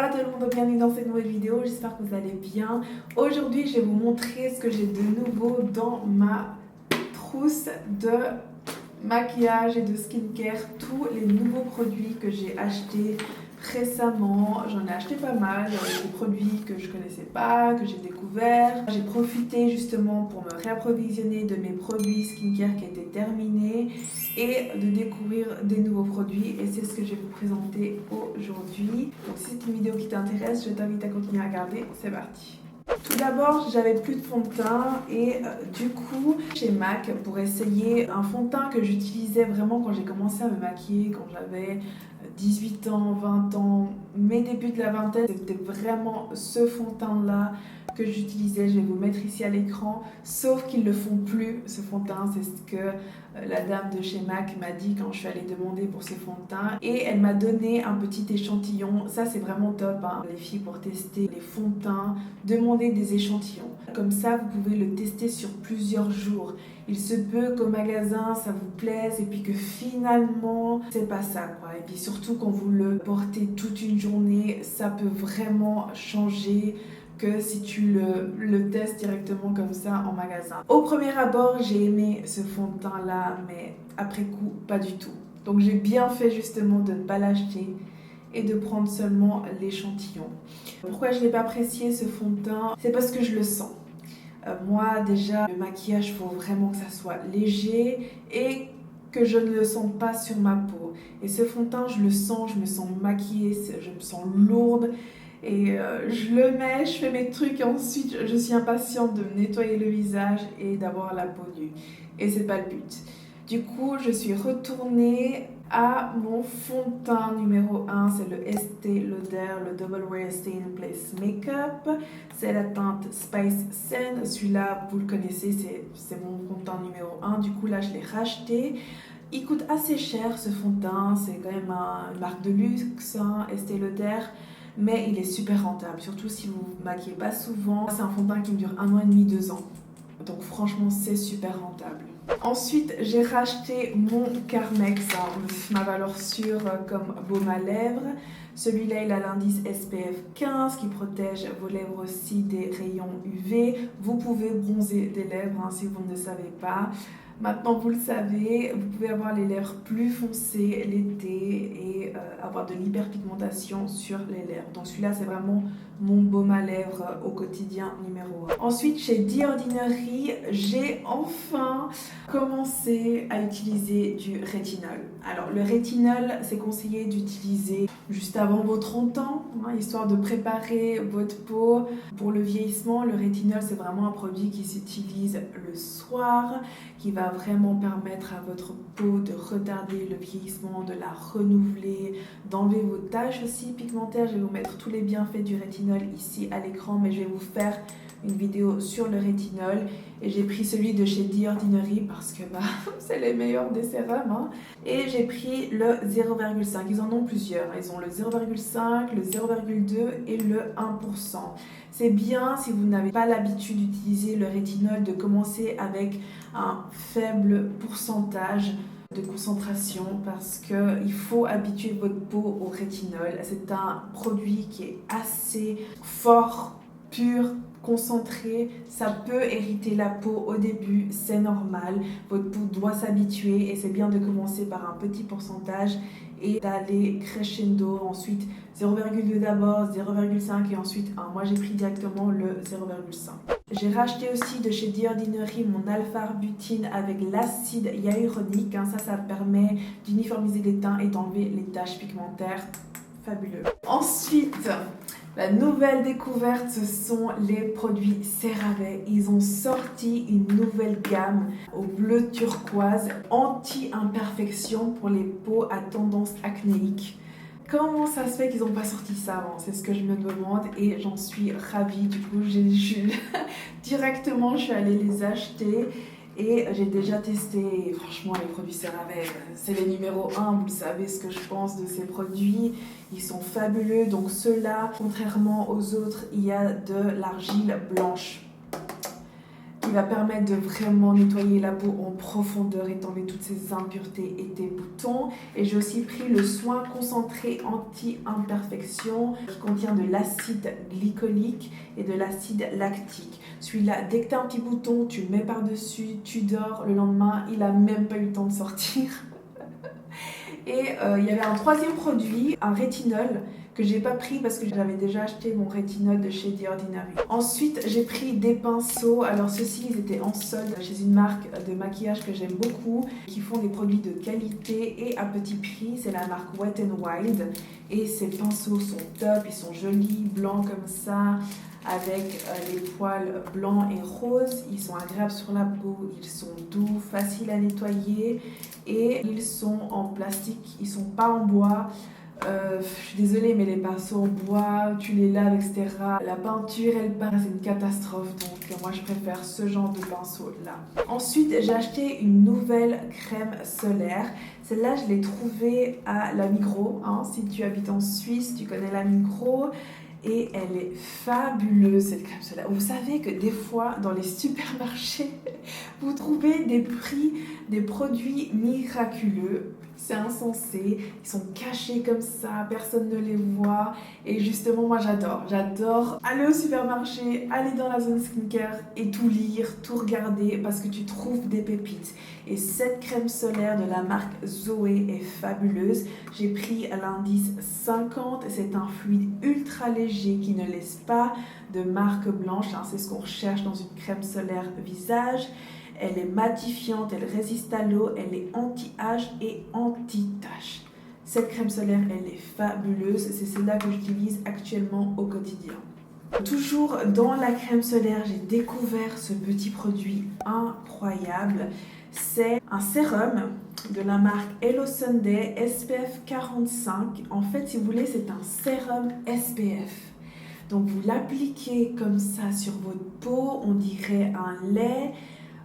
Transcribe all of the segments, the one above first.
à tout le monde, bienvenue dans cette nouvelle vidéo, j'espère que vous allez bien. Aujourd'hui je vais vous montrer ce que j'ai de nouveau dans ma trousse de maquillage et de skincare, tous les nouveaux produits que j'ai achetés récemment. J'en ai acheté pas mal, il y a des produits que je connaissais pas, que j'ai découvert. J'ai profité justement pour me réapprovisionner de mes produits skincare qui étaient terminés et de découvrir des nouveaux produits, et c'est ce que je vais vous présenter aujourd'hui. Donc si c'est une vidéo qui t'intéresse, je t'invite à continuer à regarder, c'est parti. Tout d'abord, j'avais plus de fond de teint et du coup, chez MAC, pour essayer un fond de teint que j'utilisais vraiment quand j'ai commencé à me maquiller, quand j'avais 18 ans, 20 ans, mes débuts de la vingtaine, c'était vraiment ce fond de teint là que j'utilisais. Je vais vous mettre ici à l'écran, sauf qu'ils ne le font plus, ce fond de teint. C'est ce que la dame de chez MAC m'a dit quand je suis allée demander pour ce fond de teint, et elle m'a donné un petit échantillon. Ça c'est vraiment top hein, les filles, pour tester les fonds de teint, demandez des échantillons. Comme ça vous pouvez le tester sur plusieurs jours. Il se peut qu'au magasin ça vous plaise et puis que finalement c'est pas ça quoi. Et puis surtout quand vous le portez toute une journée, ça peut vraiment changer que si tu le testes directement comme ça en magasin. Au premier abord, j'ai aimé ce fond de teint là, mais après coup, pas du tout. Donc j'ai bien fait justement de ne pas l'acheter et de prendre seulement l'échantillon. Pourquoi je n'ai pas apprécié ce fond de teint? C'est parce que je le sens. Moi déjà, le maquillage, il faut vraiment que ça soit léger et que je ne le sente pas sur ma peau. Et ce fond de teint, je le sens, je me sens maquillée, je me sens lourde. Et je le mets, je fais mes trucs et ensuite je suis impatiente de me nettoyer le visage et d'avoir la peau nue. Et c'est pas le but. Du coup, je suis retournée à mon fond de teint numéro 1, c'est le Estée Lauder, le Double Wear Stay in Place Makeup. C'est la teinte Spice Sen. Celui-là, vous le connaissez, c'est mon fond de teint numéro 1. Du coup, là, je l'ai racheté. Il coûte assez cher ce fond de teint, c'est quand même une marque de luxe, hein, Estée Lauder. Mais il est super rentable, surtout si vous ne maquillez pas souvent. C'est un fond de teint qui me dure 1 an et demi, 2 ans. Donc franchement, c'est super rentable. Ensuite, j'ai racheté mon Carmex, ma valeur sûre comme baume à lèvres. Celui-là, il a l'indice SPF 15 qui protège vos lèvres aussi des rayons UV. Vous pouvez bronzer des lèvres hein, si vous ne le savez pas. Maintenant, vous le savez, vous pouvez avoir les lèvres plus foncées l'été et avoir de l'hyperpigmentation sur les lèvres. Donc celui-là, c'est vraiment mon baume à lèvres au quotidien numéro 1. Ensuite, chez The Ordinary, j'ai enfin commencé à utiliser du rétinol. Alors, le rétinol, c'est conseillé d'utiliser juste avant vos 30 ans, hein, histoire de préparer votre peau pour le vieillissement. Le rétinol, c'est vraiment un produit qui s'utilise le soir, qui va vraiment permettre à votre peau de retarder le vieillissement, de la renouveler, d'enlever vos taches aussi pigmentaires. Je vais vous mettre tous les bienfaits du rétinol ici à l'écran, mais je vais vous faire une vidéo sur le rétinol, et j'ai pris celui de chez The Ordinary parce que c'est les meilleurs des sérums hein. Et j'ai pris le 0,5, ils en ont plusieurs, ils ont le 0,5, le 0,2 et le 1%. C'est bien si vous n'avez pas l'habitude d'utiliser le rétinol de commencer avec un faible pourcentage de concentration, parce qu'il faut habituer votre peau au rétinol. C'est un produit qui est assez fort, pur, concentré, ça peut irriter la peau au début, c'est normal, votre peau doit s'habituer et c'est bien de commencer par un petit pourcentage et d'aller crescendo, ensuite 0,2 d'abord, 0,5 et ensuite 1. Moi j'ai pris directement le 0,5. J'ai racheté aussi de chez The Ordinary mon alpha-arbutine avec l'acide hyaluronique, hein. Ça permet d'uniformiser les teints et d'enlever les taches pigmentaires. Fabuleux. Ensuite, la nouvelle découverte, ce sont les produits CeraVe. Ils ont sorti une nouvelle gamme au bleu turquoise, anti-imperfection pour les peaux à tendance acnéique. Comment ça se fait qu'ils n'ont pas sorti ça avant? C'est ce que je me demande et j'en suis ravie. Du coup, directement, je suis allée les acheter. Et j'ai déjà testé, et franchement les produits CeraVe, c'est les numéros 1, vous savez ce que je pense de ces produits, ils sont fabuleux. Donc ceux-là, contrairement aux autres, il y a de l'argile blanche. qui va permettre de vraiment nettoyer la peau en profondeur et t'enlever toutes ces impuretés et tes boutons. Et j'ai aussi pris le soin concentré anti-imperfection qui contient de l'acide glycolique et de l'acide lactique. Celui-là, dès que tu as un petit bouton, tu le mets par-dessus, tu dors, le lendemain, il n'a même pas eu le temps de sortir. Et il y avait un troisième produit, un rétinol, que j'ai pas pris parce que j'avais déjà acheté mon rétinol de chez The Ordinary. Ensuite, j'ai pris des pinceaux. Alors ceux-ci, ils étaient en solde chez une marque de maquillage que j'aime beaucoup, qui font des produits de qualité et à petit prix. C'est la marque Wet n Wild. Et ces pinceaux sont top, ils sont jolis, blancs comme ça, avec les poils blancs et roses. Ils sont agréables sur la peau, ils sont doux, faciles à nettoyer et ils sont en plastique, ils sont pas en bois. Je suis désolée, mais les pinceaux en bois, tu les laves, etc. La peinture, elle part, c'est une catastrophe. Donc moi, je préfère ce genre de pinceau-là. Ensuite, j'ai acheté une nouvelle crème solaire. Celle-là, je l'ai trouvée à la Migros. Hein. Si tu habites en Suisse, tu connais la Migros. Et elle est fabuleuse, cette crème solaire. Vous savez que des fois, dans les supermarchés, vous trouvez des prix des produits miraculeux. C'est insensé, ils sont cachés comme ça, personne ne les voit. Et justement, moi j'adore aller au supermarché, aller dans la zone skincare et tout lire, tout regarder parce que tu trouves des pépites. Et cette crème solaire de la marque Zoé est fabuleuse. J'ai pris l'indice 50, c'est un fluide ultra léger qui ne laisse pas de marque blanche. Hein, c'est ce qu'on recherche dans une crème solaire visage. Elle est matifiante, elle résiste à l'eau, elle est anti-âge et anti-tache. Cette crème solaire, elle est fabuleuse. C'est celle-là que j'utilise actuellement au quotidien. Toujours dans la crème solaire, j'ai découvert ce petit produit incroyable. C'est un sérum de la marque Hello Sunday SPF 45. En fait, si vous voulez, c'est un sérum SPF. Donc, vous l'appliquez comme ça sur votre peau, on dirait un lait.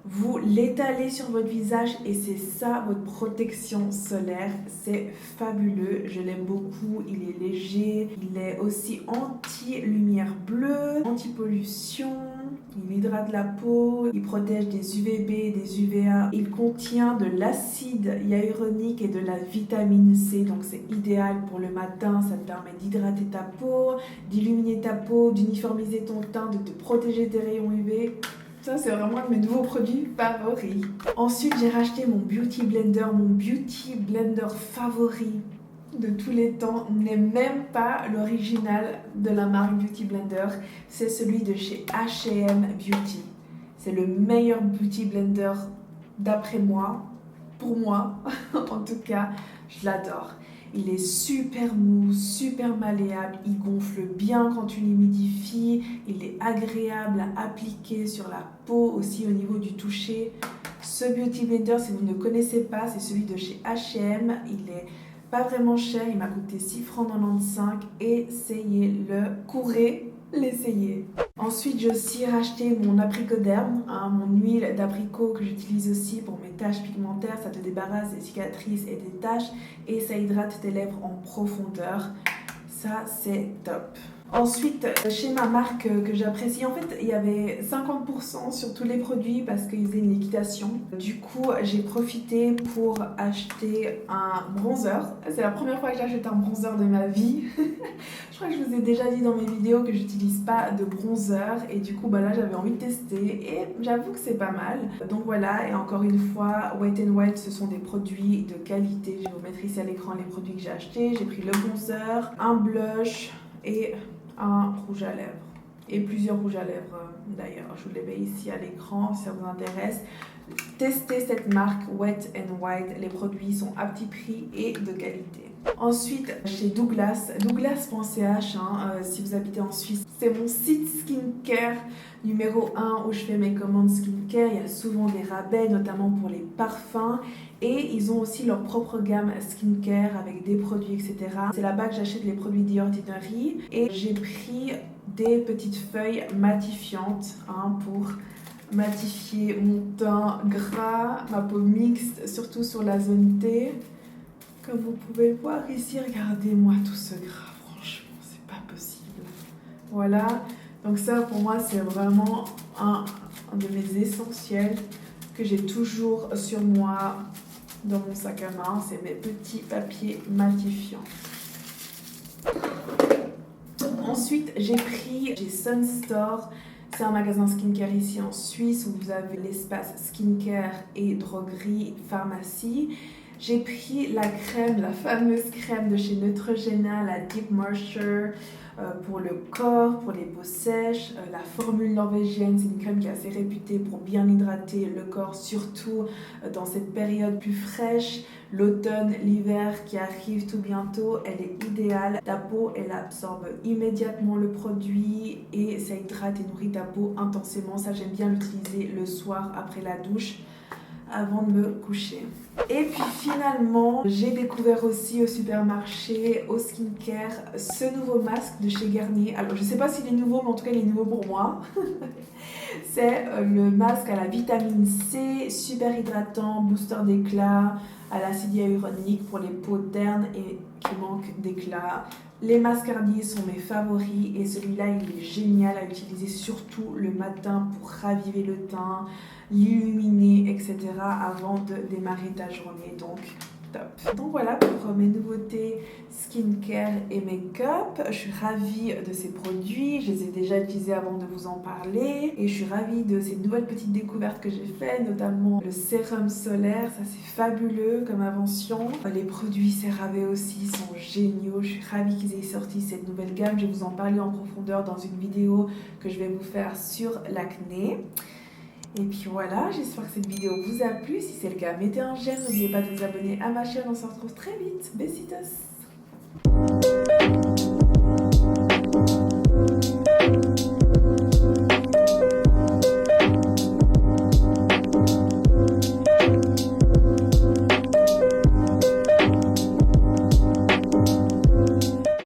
Vous l'étalez sur votre visage et c'est ça votre protection solaire. C'est fabuleux, je l'aime beaucoup, il est léger, il est aussi anti-lumière bleue, anti-pollution, il hydrate la peau, il protège des UVB, des UVA. Il contient de l'acide hyaluronique et de la vitamine C, donc c'est idéal pour le matin, ça te permet d'hydrater ta peau, d'illuminer ta peau, d'uniformiser ton teint, de te protéger des rayons UV. Ça, c'est vraiment un de mes nouveaux produits favoris. Ensuite, j'ai racheté mon Beauty Blender. Mon Beauty Blender favori de tous les temps n'est même pas l'original de la marque Beauty Blender. C'est celui de chez H&M Beauty. C'est le meilleur Beauty Blender d'après moi. Pour moi, en tout cas, je l'adore. Il est super mou, super malléable, il gonfle bien quand tu l'humidifies, il est agréable à appliquer sur la peau aussi au niveau du toucher. Ce Beauty Blender, si vous ne connaissez pas, c'est celui de chez H&M. Il est pas vraiment cher, il m'a coûté 6 francs 95. Essayez-le, courez l'essayer. Ensuite, j'ai aussi racheté mon apricoderme, mon huile d'abricot que j'utilise aussi pour mes taches pigmentaires. Ça te débarrasse des cicatrices et des taches et ça hydrate tes lèvres en profondeur. Ça, c'est top. Ensuite, chez ma marque que j'apprécie, en fait, il y avait 50% sur tous les produits parce qu'ils faisaient une liquidation. Du coup, j'ai profité pour acheter un bronzer. C'est la première fois que j'achète un bronzer de ma vie. Je crois que je vous ai déjà dit dans mes vidéos que j'utilise pas de bronzer. Et du coup, là, j'avais envie de tester et j'avoue que c'est pas mal. Donc voilà, et encore une fois, Wet n Wild, ce sont des produits de qualité. Je vais vous mettre ici à l'écran les produits que j'ai achetés. J'ai pris le bronzer, un blush et un rouge à lèvres et plusieurs rouges à lèvres d'ailleurs, je vous les mets ici à l'écran si ça vous intéresse. Testez cette marque Wet n Wild, les produits sont à petit prix et de qualité. Ensuite, chez Douglas.ch, si vous habitez en Suisse, c'est mon site skincare numéro 1 où je fais mes commandes skincare. Il y a souvent des rabais, notamment pour les parfums. Et ils ont aussi leur propre gamme skincare avec des produits, etc. C'est là-bas que j'achète les produits The Ordinary. Et j'ai pris des petites feuilles matifiantes pour matifier mon teint gras, ma peau mixte, surtout sur la zone T. Comme vous pouvez le voir ici, regardez-moi tout ce gras, franchement, c'est pas possible. Voilà, donc ça pour moi c'est vraiment un de mes essentiels que j'ai toujours sur moi dans mon sac à main, c'est mes petits papiers matifiants. Ensuite, j'ai Sunstore. C'est un magasin skincare ici en Suisse où vous avez l'espace skincare et droguerie pharmacie. J'ai pris la crème, la fameuse crème de chez Neutrogena, la Deep Moisture, pour le corps, pour les peaux sèches. La formule norvégienne, c'est une crème qui est assez réputée pour bien hydrater le corps, surtout dans cette période plus fraîche. L'automne, l'hiver qui arrive tout bientôt, elle est idéale. Ta peau, elle absorbe immédiatement le produit et ça hydrate et nourrit ta peau intensément. Ça, j'aime bien l'utiliser le soir après la douche, avant de me coucher. Et puis finalement, j'ai découvert aussi au supermarché, au skincare, ce nouveau masque de chez Garnier. Alors je sais pas s'il est nouveau, mais en tout cas il est nouveau pour moi. C'est le masque à la vitamine C, super hydratant, booster d'éclat, à l'acide hyaluronique pour les peaux ternes et qui manquent d'éclat. Les masques Garnier sont mes favoris et celui-là il est génial à utiliser surtout le matin pour raviver le teint, l'illuminer, etc. avant de démarrer ta journée. Donc top. Donc voilà pour mes nouveautés skincare et make-up. Je suis ravie de ces produits. Je les ai déjà utilisés avant de vous en parler. Et je suis ravie de ces nouvelles petites découvertes que j'ai faites, notamment le sérum solaire. Ça c'est fabuleux comme invention. Les produits CeraVe aussi sont géniaux. Je suis ravie qu'ils aient sorti cette nouvelle gamme. Je vais vous en parler en profondeur dans une vidéo que je vais vous faire sur l'acné. Et puis voilà, j'espère que cette vidéo vous a plu. Si c'est le cas, mettez un j'aime. N'oubliez pas de vous abonner à ma chaîne. On se retrouve très vite. Besitos!